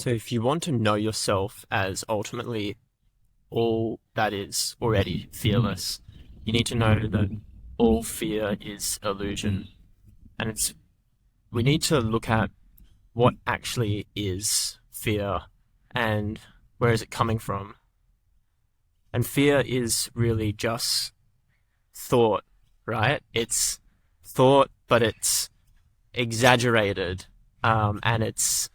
So if you want to know yourself as ultimately all that is already fearless, you need to know that all fear is illusion. And we need to look at what actually is fear and where is it coming from. And fear is really just thought, right? It's thought, but it's exaggerated, and it's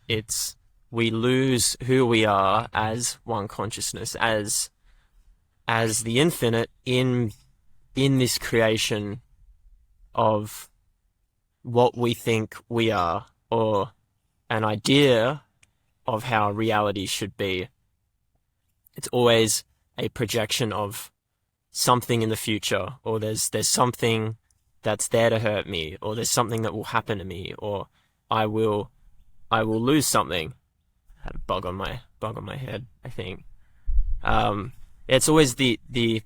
we lose who we are as one consciousness, as the infinite in this creation of what we think we are, or an idea of how reality should be. It's always a projection of something in the future, or there's something that's there to hurt me, or there's something that will happen to me, or I will lose something. I had a bug on my head, I think. It's always the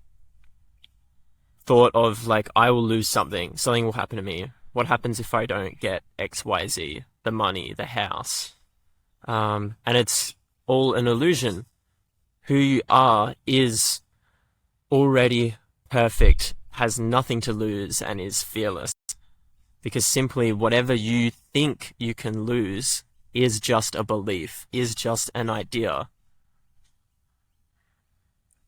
thought of like, I will lose something will happen to me. What happens if I don't get XYZ, the money, the house? And it's all an illusion. Who you are is already perfect, has nothing to lose, and is fearless. Because simply whatever you think you can lose is just a belief, is just an idea.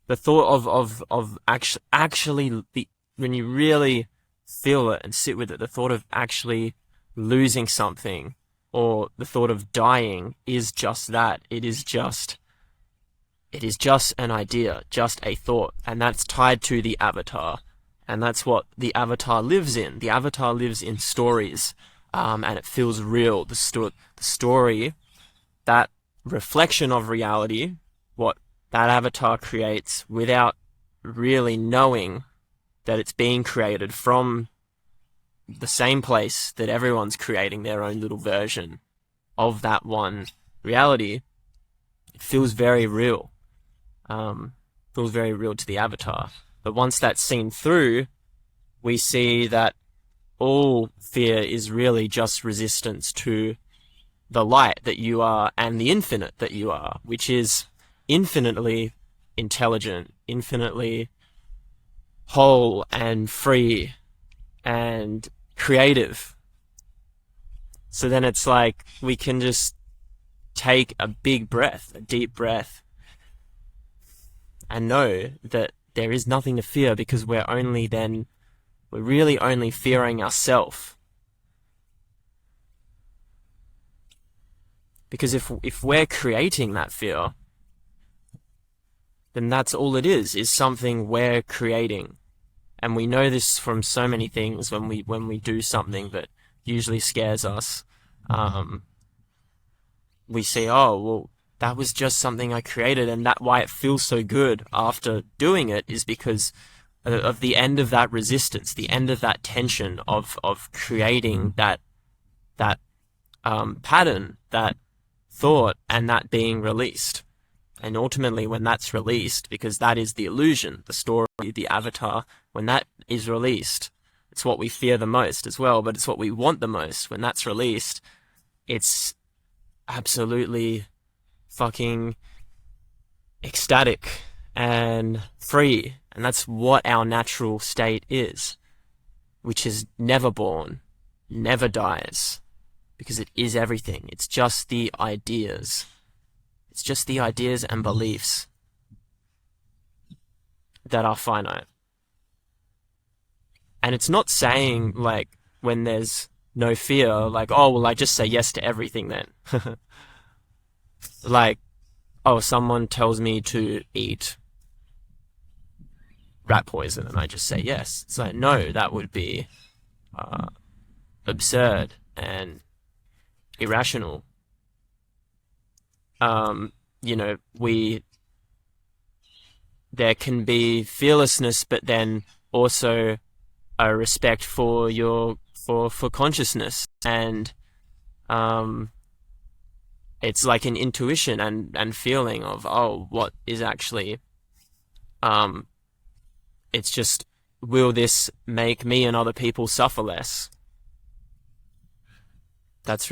The thought of actually when you really feel it and sit with it, the thought of actually losing something, or the thought of dying, is just that. It is just an idea, just a thought, and that's tied to the avatar. And that's what the avatar lives in. The avatar lives in stories, and it feels real. The story, that reflection of reality, what that avatar creates without really knowing that it's being created from the same place that everyone's creating their own little version of that one reality. It feels very real. Feels very real to the avatar. But once that's seen through, we see that all fear is really just resistance to the light that you are and the infinite that you are, which is infinitely intelligent, infinitely whole and free and creative. So then it's like we can just take a big breath, a deep breath, and know that there is nothing to fear, because we're really only fearing ourselves. Because if we're creating that fear, then that's all it is something we're creating. And we know this from so many things. When we do something that usually scares us, we say, oh, well, that was just something I created, and that why it feels so good after doing it is because of the end of that resistance, the end of that tension of creating that pattern, that thought, and that being released. And ultimately, when that's released, because that is the illusion, the story, the avatar, when that is released, it's what we fear the most as well, but it's what we want the most. When that's released, it's absolutely fucking ecstatic and free. And that's what our natural state is, which is never born, never dies, because it is everything. It's just the ideas. It's just the ideas and beliefs that are finite. And it's not saying, like, when there's no fear, like, oh, well, I just say yes to everything then. Like, oh, someone tells me to eat rat poison and I just say yes. It's like, no, that would be absurd and irrational. There can be fearlessness, but then also a respect for for consciousness, and it's like an intuition and feeling of, oh, what is actually, it's just, will this make me and other people suffer less? That's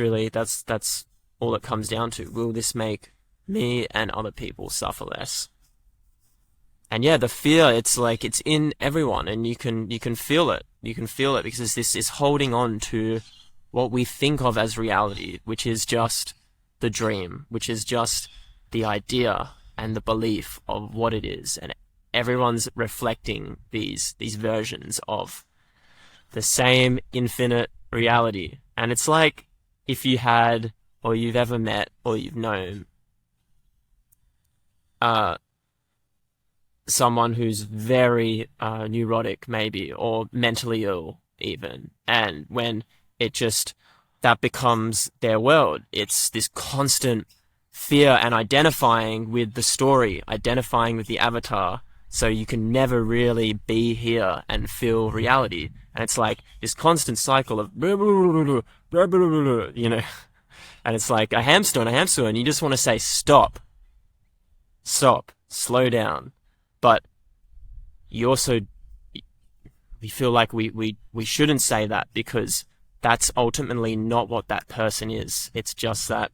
all it comes down to. Will this make me and other people suffer less? And yeah, the fear, it's like, it's in everyone, and you can feel it. You can feel it because this is holding on to what we think of as reality, which is just the dream, which is just the idea and the belief of what it is. And everyone's reflecting these versions of the same infinite reality. And it's like if you had, or you've ever met, or you've known someone who's very neurotic, maybe, or mentally ill even, and when it just, that becomes their world. It's this constant fear and identifying with the story, identifying with the avatar, so you can never really be here and feel reality. And it's like this constant cycle of, you know, and it's like a hamster, and you just want to say, stop, slow down. But you also, we feel like we shouldn't say that, because that's ultimately not what that person is. It's just that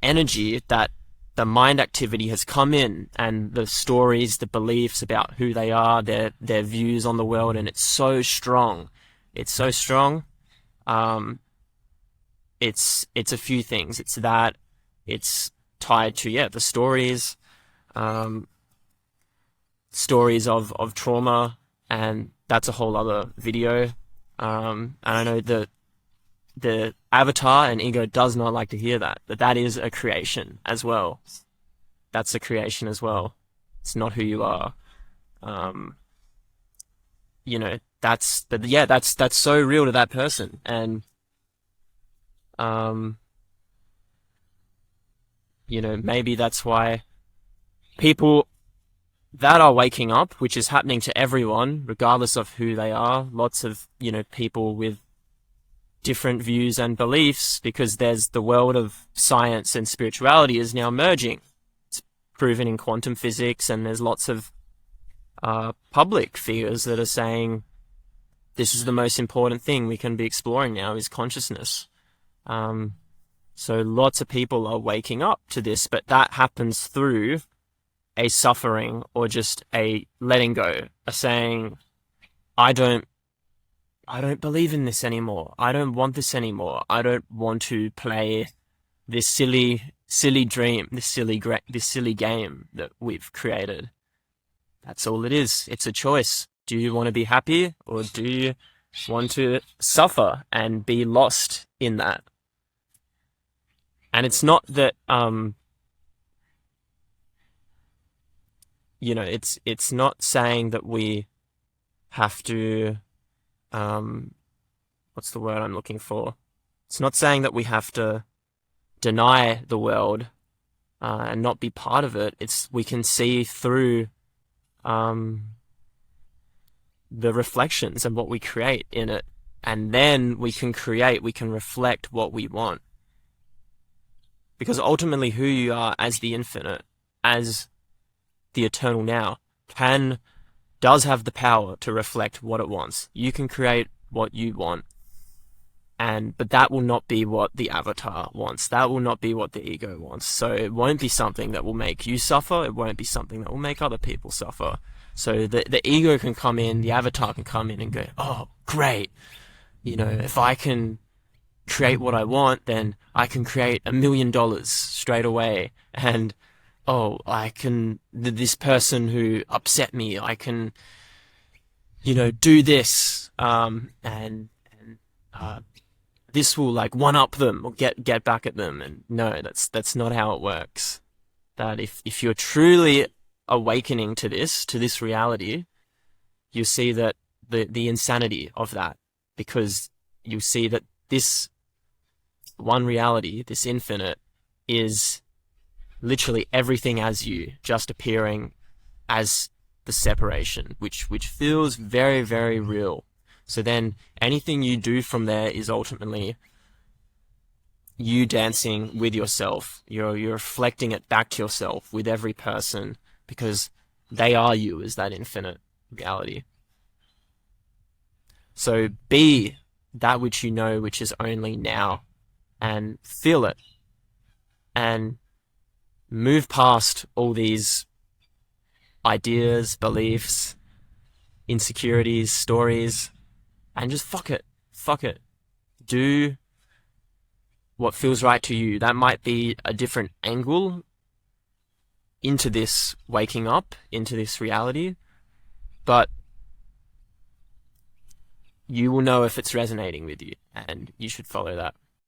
energy, that the mind activity has come in, and the stories, the beliefs about who they are, their views on the world, and it's so strong. It's so strong. It's a few things. It's that, it's tied to, yeah, the stories, stories of trauma, and that's a whole other video. And I know the avatar and ego does not like to hear that, but that is a creation as well. That's a creation as well. It's not who you are. You know, that's so real to that person. And, you know, maybe that's why people that are waking up, which is happening to everyone, regardless of who they are, lots of, you know, people with different views and beliefs, because there's the world of science and spirituality is now merging. It's proven in quantum physics, and there's lots of public figures that are saying this is the most important thing we can be exploring now, is consciousness. So lots of people are waking up to this, but that happens through a suffering, or just a letting go, a saying, I don't believe in this anymore. I don't want this anymore. I don't want to play this silly dream, this silly game that we've created. That's all it is. It's a choice. Do you want to be happy, or do you want to suffer and be lost in that? And it's not that, you know, it's not saying that we have to, what's the word I'm looking for? It's not saying that we have to deny the world and not be part of it. We can see through the reflections and what we create in it, and then we can reflect what we want. Because ultimately who you are as the infinite, as the eternal now, does have the power to reflect what it wants. You can create what you want, but that will not be what the avatar wants. That will not be what the ego wants. So it won't be something that will make you suffer. It won't be something that will make other people suffer. So the ego can come in, the avatar can come in and go, oh, great. You know, if I can create what I want, then I can create $1 million straight away. And, oh, this person who upset me, I can, you know, do this, and this will like one up them or get back at them. And no, that's not how it works. That if you're truly awakening to this reality, you see that the insanity of that, because you see that this one reality, this infinite, is literally everything as you, just appearing as the separation, which feels very, very real. So then anything you do from there is ultimately you dancing with yourself. You're reflecting it back to yourself with every person, because they are you as that infinite reality. So be that which you know, which is only now, and feel it, and move past all these ideas, beliefs, insecurities, stories, and just fuck it. Fuck it. Do what feels right to you. That might be a different angle into this waking up, into this reality, but you will know if it's resonating with you, and you should follow that.